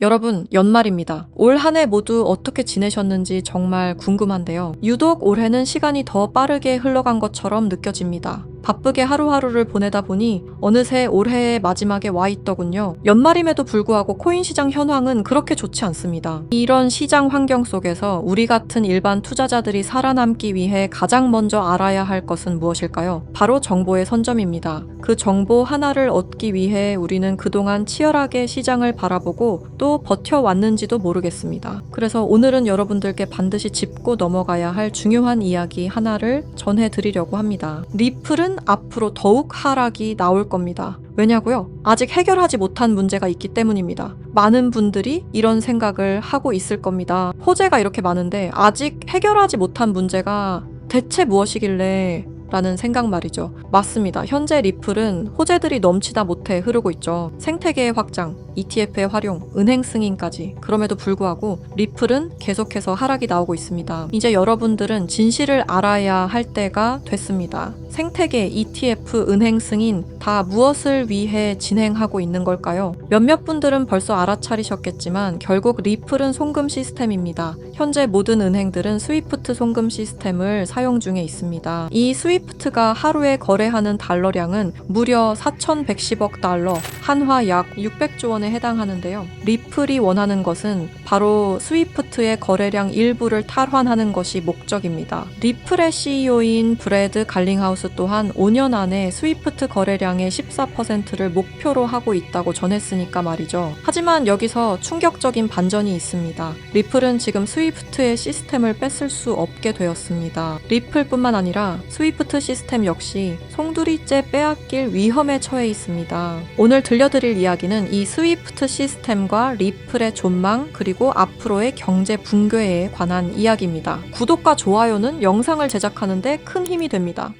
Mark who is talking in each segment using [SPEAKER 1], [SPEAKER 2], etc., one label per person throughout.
[SPEAKER 1] 여러분, 연말입니다. 올 한 해 모두 어떻게 지내셨는지 정말 궁금한데요. 유독 올해는 시간이 더 빠르게 흘러간 것처럼 느껴집니다. 바쁘게 하루하루를 보내다 보니 어느새 올해의 마지막에 와 있더군요. 연말임에도 불구하고 코인 시장 현황은 그렇게 좋지 않습니다. 이런 시장 환경 속에서 우리 같은 일반 투자자들이 살아남기 위해 가장 먼저 알아야 할 것은 무엇일까요? 바로 정보의 선점입니다. 그 정보 하나를 얻기 위해 우리는 그동안 치열하게 시장을 바라보고 또 버텨왔는지도 모르겠습니다. 그래서 오늘은 여러분들께 반드시 짚고 넘어가야 할 중요한 이야기 하나를 전해드리려고 합니다. 리플은 앞으로 더욱 하락이 나올 겁니다. 왜냐고요? 아직 해결하지 못한 문제가 있기 때문입니다. 많은 분들이 이런 생각을 하고 있을 겁니다. 호재가 이렇게 많은데 아직 해결하지 못한 문제가 대체 무엇이길래 라는 생각 말이죠. 맞습니다. 현재 리플은 호재들이 넘치다 못해 흐르고 있죠. 생태계의 확장, ETF의 활용, 은행 승인까지. 그럼에도 불구하고 리플은 계속해서 하락이 나오고 있습니다. 이제 여러분들은 진실을 알아야 할 때가 됐습니다. 생태계, ETF, 은행 승인 다 무엇을 위해 진행하고 있는 걸까요? 몇몇 분들은 벌써 알아차리셨겠지만 결국 리플은 송금 시스템입니다. 현재 모든 은행들은 스위프트 송금 시스템을 사용 중에 있습니다. 이 스위프트가 하루에 거래하는 달러량은 무려 4,110억 달러, 한화 약 600조 원에 해당하는데요. 리플이 원하는 것은 바로 스위프트의 거래량 일부를 탈환하는 것이 목적입니다. 리플의 CEO인 브래드 갈링하우스 또한 5년 안에 스위프트 거래량의 14%를 목표로 하고 있다고 전했으니까 말이죠. 하지만 여기서 충격적인 반전이 있습니다. 리플은 지금 스위프트의 시스템을 뺏을 수 없게 되었습니다. 리플뿐만 아니라 스위프트 시스템 역시 송두리째 빼앗길 위험에 처해 있습니다. 오늘 들려드릴 이야기는 이 스위프트 시스템과 리플의 존망 그리고 앞으로의 경제 붕괴에 관한 이야기입니다. 구독과 좋아요는 영상을 제작하는데 큰 힘이 됩니다.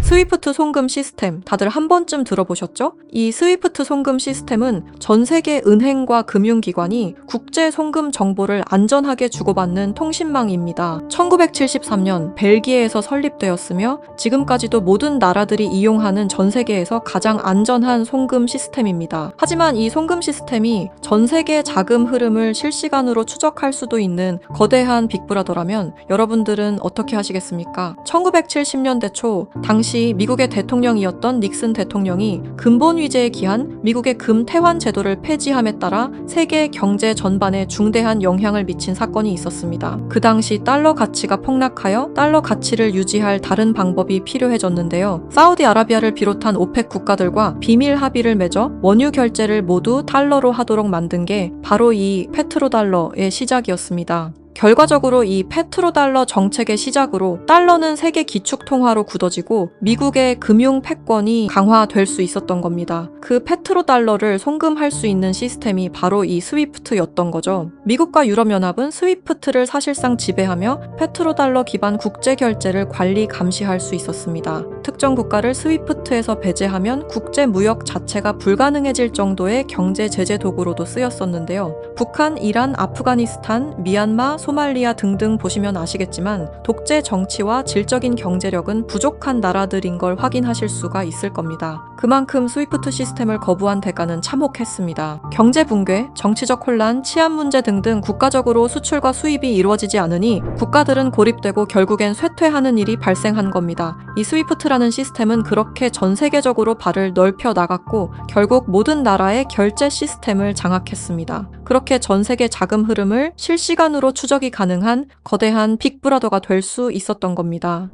[SPEAKER 1] 스위프트 송금 시스템 다들 한 번쯤 들어보셨죠? 이 스위프트 송금 시스템은 전 세계 은행과 금융기관이 국제 송금 정보를 안전하게 주고받는 통신망입니다. 1973년 벨기에에서 설립되었으며 지금까지도 모든 나라들이 이용하는 전 세계에서 가장 안전한 송금 시스템입니다. 하지만 이 송금 시스템이 전 세계 자금 흐름을 실시간으로 추적할 수도 있는 거대한 빅브라더라면 여러분들은 어떻게 하시겠습니까? 1970년대 초 당시 미국의 대통령이었던 닉슨 대통령이 근본 위제에 기한 미국의 금태환 제도를 폐지함에 따라 세계 경제 전반에 중대한 영향을 미친 사건이 있었습니다. 그 당시 달러 가치가 폭락하여 달러 가치를 유지할 다른 방법이 필요해졌는데요. 사우디아라비아를 비롯한 오펙 국가들과 비밀 합의를 맺어 원유 결제를 모두 달러로 하도록 만든 게 바로 이 페트로달러의 시작이었습니다. 결과적으로 이 페트로달러 정책의 시작으로 달러는 세계 기축통화로 굳어지고 미국의 금융 패권이 강화될 수 있었던 겁니다. 그 페트로달러를 송금할 수 있는 시스템이 바로 이 스위프트였던 거죠. 미국과 유럽연합은 스위프트를 사실상 지배하며 페트로달러 기반 국제결제를 관리 감시할 수 있었습니다. 특정 국가를 스위프트에서 배제하면 국제무역 자체가 불가능해질 정도의 경제 제재 도구로도 쓰였었는데요. 북한, 이란, 아프가니스탄, 미얀마, 소말리아 등등 보시면 아시겠지만 독재 정치와 질적인 경제력은 부족한 나라들인 걸 확인하실 수가 있을 겁니다. 그만큼 스위프트 시스템을 거부한 대가는 참혹했습니다. 경제 붕괴, 정치적 혼란, 치안 문제 등등 국가적으로 수출과 수입이 이루어지지 않으니 국가들은 고립되고 결국엔 쇠퇴하는 일이 발생한 겁니다. 이 스위프트라는 시스템은 그렇게 전 세계적으로 발을 넓혀 나갔고 결국 모든 나라의 결제 시스템을 장악했습니다. 그렇게 전 세계 자금 흐름을 실시간으로 추적이 가능한 거대한 빅브라더가 될 수 있었던 겁니다.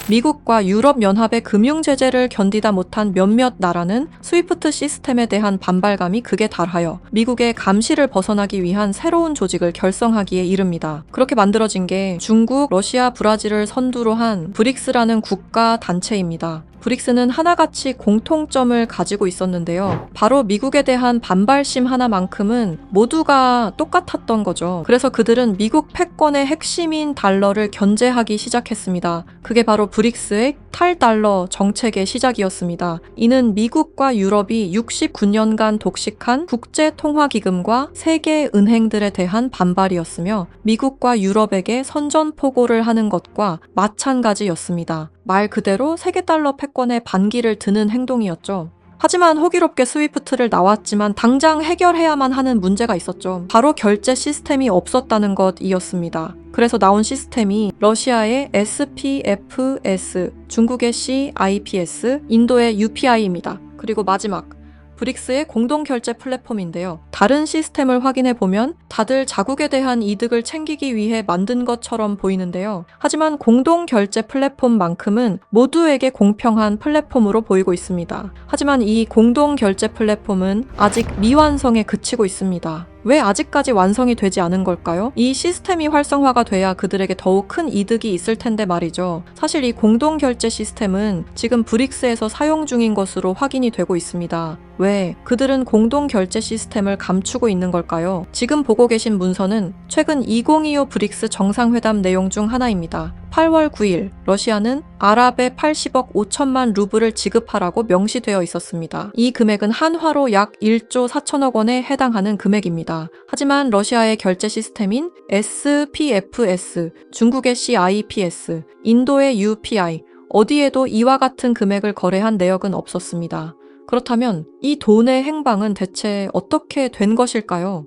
[SPEAKER 1] 미국과 유럽연합의 금융제재를 견디다 못한 몇몇 나라는 스위프트 시스템에 대한 반발감이 극에 달하여 미국의 감시를 벗어나기 위한 새로운 조직을 결성하기에 이릅니다. 그렇게 만들어진 게 중국, 러시아, 브라질을 선두로 한 브릭스라는 국가 단체입니다. 브릭스는 하나같이 공통점을 가지고 있었는데요. 바로 미국에 대한 반발심 하나만큼은 모두가 똑같았던 거죠. 그래서 그들은 미국 패권의 핵심인 달러를 견제하기 시작했습니다. 그게 바로 브릭스의 탈달러 정책의 시작이었습니다. 이는 미국과 유럽이 69년간 독식한 국제통화기금과 세계 은행들에 대한 반발이었으며 미국과 유럽에게 선전포고를 하는 것과 마찬가지였습니다. 말 그대로 세계달러 패권에 반기를 드는 행동이었죠. 하지만 호기롭게 스위프트를 나왔지만 당장 해결해야만 하는 문제가 있었죠. 바로 결제 시스템이 없었다는 것이었습니다. 그래서 나온 시스템이 러시아의 SPFS, 중국의 CIPS, 인도의 UPI입니다. 그리고 마지막, 브릭스의 공동결제 플랫폼인데요. 다른 시스템을 확인해 보면 다들 자국에 대한 이득을 챙기기 위해 만든 것처럼 보이는데요. 하지만 공동결제 플랫폼만큼은 모두에게 공평한 플랫폼으로 보이고 있습니다. 하지만 이 공동결제 플랫폼은 아직 미완성에 그치고 있습니다. 왜 아직까지 완성이 되지 않은 걸까요? 이 시스템이 활성화가 돼야 그들에게 더욱 큰 이득이 있을 텐데 말이죠. 사실 이 공동결제 시스템은 지금 브릭스에서 사용 중인 것으로 확인이 되고 있습니다. 왜? 그들은 공동결제 시스템을 감추고 있는 걸까요? 지금 보고 계신 문서는 최근 2025 브릭스 정상회담 내용 중 하나입니다. 8월 9일 러시아는 아랍에 80억 5천만 루블을 지급하라고 명시되어 있었습니다. 이 금액은 한화로 약 1조 4천억 원에 해당하는 금액입니다. 하지만 러시아의 결제 시스템인 SPFS, 중국의 CIPS, 인도의 UPI, 어디에도 이와 같은 금액을 거래한 내역은 없었습니다. 그렇다면 이 돈의 행방은 대체 어떻게 된 것일까요?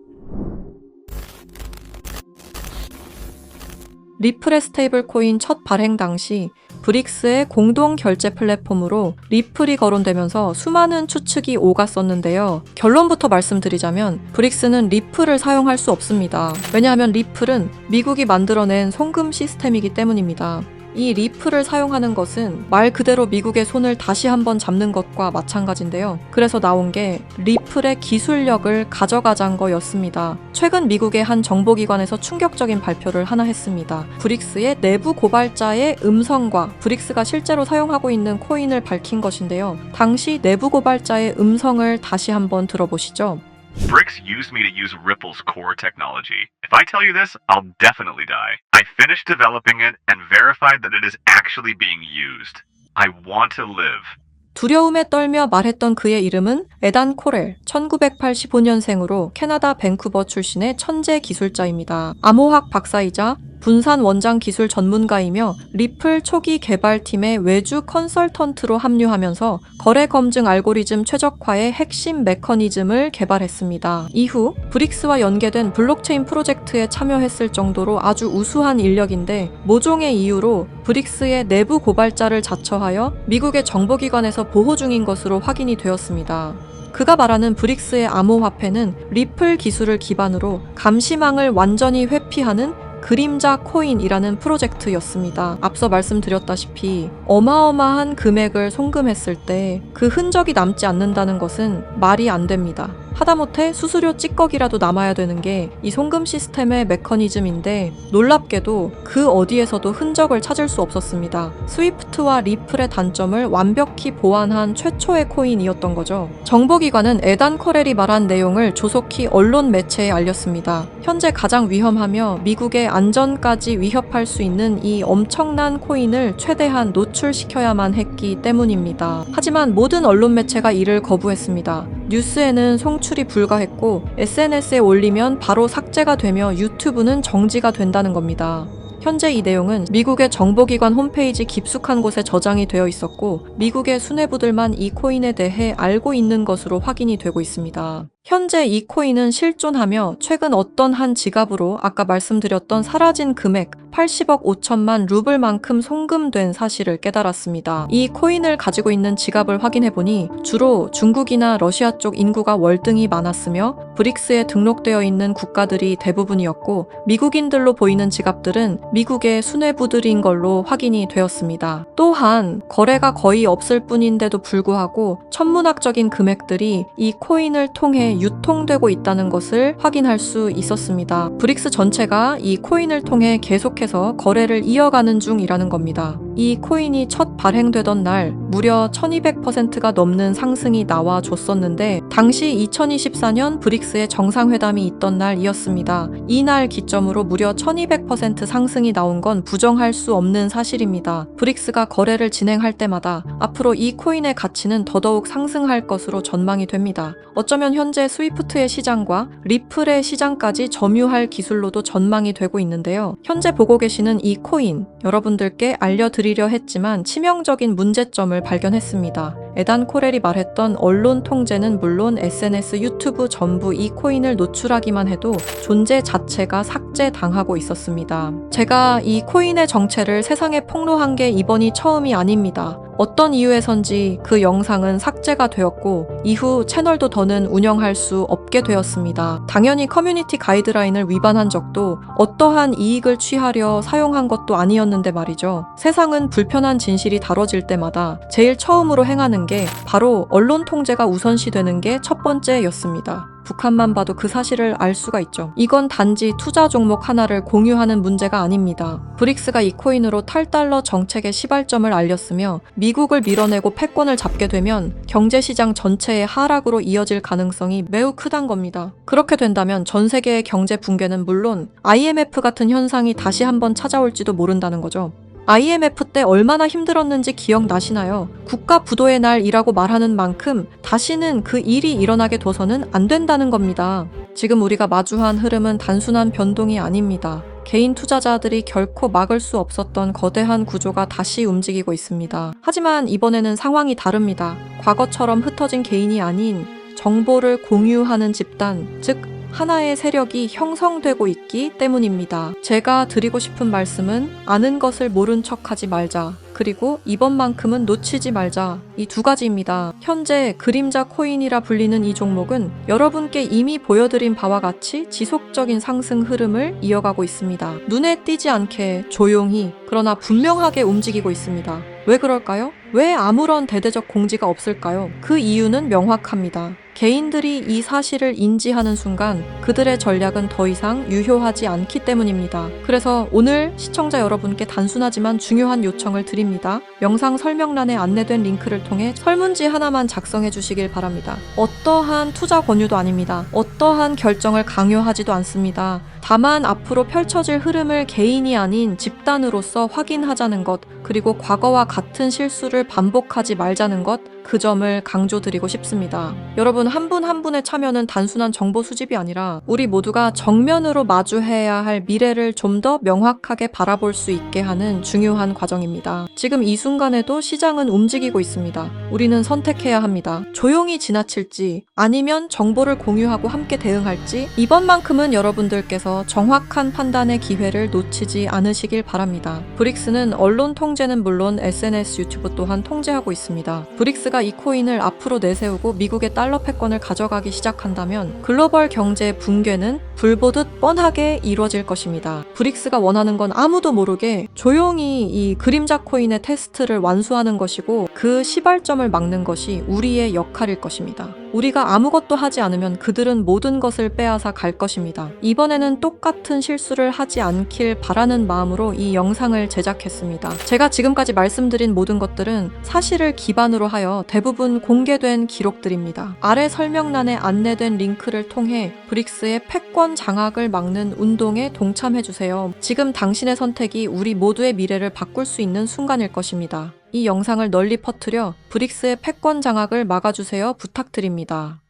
[SPEAKER 1] 리플의 스테이블 코인 첫 발행 당시 브릭스의 공동 결제 플랫폼으로 리플이 거론되면서 수많은 추측이 오갔었는데요. 결론부터 말씀드리자면 브릭스는 리플을 사용할 수 없습니다. 왜냐하면 리플은 미국이 만들어낸 송금 시스템이기 때문입니다. 이 리플을 사용하는 것은 말 그대로 미국의 손을 다시 한번 잡는 것과 마찬가지인데요. 그래서 나온 게 리플의 기술력을 가져가자는 거였습니다. 최근 미국의 한 정보기관에서 충격적인 발표를 하나 했습니다. 브릭스의 내부 고발자의 음성과 브릭스가 실제로 사용하고 있는 코인을 밝힌 것인데요. 당시 내부 고발자의 음성을 다시 한번 들어보시죠.
[SPEAKER 2] Brix used me to use Ripple's core technology. If I tell you this, I'll definitely die. I finished developing it and verified that it is actually being used. I want to live.
[SPEAKER 1] 두려움에 떨며 말했던 그의 이름은 에단 코렐, 1985년생으로 캐나다 밴쿠버 출신의 천재 기술자입니다. 암호학 박사이자 분산 원장 기술 전문가이며 리플 초기 개발팀의 외주 컨설턴트로 합류하면서 거래 검증 알고리즘 최적화의 핵심 메커니즘을 개발했습니다. 이후 브릭스와 연계된 블록체인 프로젝트에 참여했을 정도로 아주 우수한 인력인데 모종의 이유로 브릭스의 내부 고발자를 자처하여 미국의 정보기관에서 보호 중인 것으로 확인이 되었습니다. 그가 말하는 브릭스의 암호화폐는 리플 기술을 기반으로 감시망을 완전히 회피하는 그림자 코인이라는 프로젝트였습니다. 앞서 말씀드렸다시피 어마어마한 금액을 송금했을 때 그 흔적이 남지 않는다는 것은 말이 안 됩니다. 하다못해 수수료 찌꺼기라도 남아야 되는 게 이 송금 시스템의 메커니즘인데 놀랍게도 그 어디에서도 흔적을 찾을 수 없었습니다. 스위프트와 리플의 단점을 완벽히 보완한 최초의 코인이었던 거죠. 정보기관은 에단 커렐이 말한 내용을 조속히 언론 매체에 알렸습니다. 현재 가장 위험하며 미국의 안전까지 위협할 수 있는 이 엄청난 코인을 최대한 노출시켜야만 했기 때문입니다. 하지만 모든 언론 매체가 이를 거부했습니다. 뉴스에는 송출이 불가했고 SNS에 올리면 바로 삭제가 되며 유튜브는 정지가 된다는 겁니다. 현재 이 내용은 미국의 정보기관 홈페이지 깊숙한 곳에 저장이 되어 있었고 미국의 수뇌부들만 이 코인에 대해 알고 있는 것으로 확인이 되고 있습니다. 현재 이 코인은 실존하며 최근 어떤 한 지갑으로 아까 말씀드렸던 사라진 금액 80억 5천만 루블만큼 송금된 사실을 깨달았습니다. 이 코인을 가지고 있는 지갑을 확인해보니 주로 중국이나 러시아 쪽 인구가 월등히 많았으며 브릭스에 등록되어 있는 국가들이 대부분이었고 미국인들로 보이는 지갑들은 미국의 수뇌부들인 걸로 확인이 되었습니다. 또한 거래가 거의 없을 뿐인데도 불구하고 천문학적인 금액들이 이 코인을 통해 유통되고 있다는 것을 확인할 수 있었습니다. 브릭스 전체가 이 코인을 통해 계속해서 거래를 이어가는 중이라는 겁니다. 이 코인이 첫 발행되던 날 무려 1200%가 넘는 상승이 나와줬었는데 당시 2024년 브릭스의 정상회담이 있던 날이었습니다. 이날 기점으로 무려 1200% 상승이 나온 건 부정할 수 없는 사실입니다. 브릭스가 거래를 진행할 때마다 앞으로 이 코인의 가치는 더더욱 상승할 것으로 전망이 됩니다. 어쩌면 현재 스위프트의 시장과 리플의 시장까지 점유할 기술로도 전망이 되고 있는데요. 현재 보고 계시는 이 코인, 여러분들께 알려드리려 했지만 치명적인 문제점을 발견했습니다. 에단 코렐이 말했던 언론 통제는 물론 SNS, 유튜브 전부 이 코인을 노출하기만 해도 존재 자체가 삭제당하고 있었습니다. 제가 이 코인의 정체를 세상에 폭로한 게 이번이 처음이 아닙니다. 어떤 이유에선지 그 영상은 삭제가 되었고 이후 채널도 더는 운영할 수 없게 되었습니다. 당연히 커뮤니티 가이드라인을 위반한 적도 어떠한 이익을 취하려 사용한 것도 아니었는데 말이죠. 세상은 불편한 진실이 다뤄질 때마다 제일 처음으로 행하는 게 바로 언론 통제가 우선시되는 게 첫 번째였습니다. 북한만 봐도 그 사실을 알 수가 있죠. 이건 단지 투자 종목 하나를 공유하는 문제가 아닙니다. 브릭스가 이 코인으로 탈달러 정책의 시발점을 알렸으며 미국을 밀어내고 패권을 잡게 되면 경제시장 전체의 하락으로 이어질 가능성이 매우 크단 겁니다. 그렇게 된다면 전 세계의 경제 붕괴는 물론 IMF 같은 현상이 다시 한번 찾아올지도 모른다는 거죠. IMF 때 얼마나 힘들었는지 기억나시나요? 국가 부도의 날이라고 말하는 만큼 다시는 그 일이 일어나게 둬서는 안 된다는 겁니다. 지금 우리가 마주한 흐름은 단순한 변동이 아닙니다. 개인 투자자들이 결코 막을 수 없었던 거대한 구조가 다시 움직이고 있습니다. 하지만 이번에는 상황이 다릅니다. 과거처럼 흩어진 개인이 아닌 정보를 공유하는 집단, 즉 하나의 세력이 형성되고 있기 때문입니다. 제가 드리고 싶은 말씀은 아는 것을 모른 척하지 말자. 그리고 이번만큼은 놓치지 말자. 이 두 가지입니다. 현재 그림자 코인이라 불리는 이 종목은 여러분께 이미 보여드린 바와 같이 지속적인 상승 흐름을 이어가고 있습니다. 눈에 띄지 않게 조용히 그러나 분명하게 움직이고 있습니다. 왜 그럴까요? 왜 아무런 대대적 공지가 없을까요? 그 이유는 명확합니다. 개인들이 이 사실을 인지하는 순간 그들의 전략은 더 이상 유효하지 않기 때문입니다. 그래서 오늘 시청자 여러분께 단순하지만 중요한 요청을 드립니다. 영상 설명란에 안내된 링크를 통해 설문지 하나만 작성해 주시길 바랍니다. 어떠한 투자 권유도 아닙니다. 어떠한 결정을 강요하지도 않습니다. 다만 앞으로 펼쳐질 흐름을 개인이 아닌 집단으로서 확인하자는 것, 그리고 과거와 같은 실수를 반복하지 말자는 것, 그 점을 강조드리고 싶습니다. 여러분 한 분 한 분의 참여는 단순한 정보 수집이 아니라 우리 모두가 정면으로 마주해야 할 미래를 좀 더 명확하게 바라볼 수 있게 하는 중요한 과정입니다. 지금 이 순간에도 시장은 움직이고 있습니다. 우리는 선택해야 합니다. 조용히 지나칠지 아니면 정보를 공유하고 함께 대응할지 이번만큼은 여러분들께서 정확한 판단의 기회를 놓치지 않으시길 바랍니다. 브릭스는 언론 통제는 물론 SNS, 유튜브 또한 통제하고 있습니다. 브릭스가 이 코인을 앞으로 내세우고 미국의 달러 패권을 가져가기 시작한다면 글로벌 경제의 붕괴는 불보듯 뻔하게 이루어질 것입니다. 브릭스가 원하는 건 아무도 모르게 조용히 이 그림자 코인의 테스트를 완수하는 것이고 그 시발점을 막는 것이 우리의 역할일 것입니다. 우리가 아무것도 하지 않으면 그들은 모든 것을 빼앗아 갈 것입니다. 이번에는 똑같은 실수를 하지 않길 바라는 마음으로 이 영상을 제작했습니다. 제가 지금까지 말씀드린 모든 것들은 사실을 기반으로 하여 대부분 공개된 기록들입니다. 아래 설명란에 안내된 링크를 통해 브릭스의 패권 장악을 막는 운동에 동참해주세요. 지금 당신의 선택이 우리 모두의 미래를 바꿀 수 있는 순간일 것입니다. 이 영상을 널리 퍼뜨려 브릭스의 패권 장악을 막아주세요 부탁드립니다.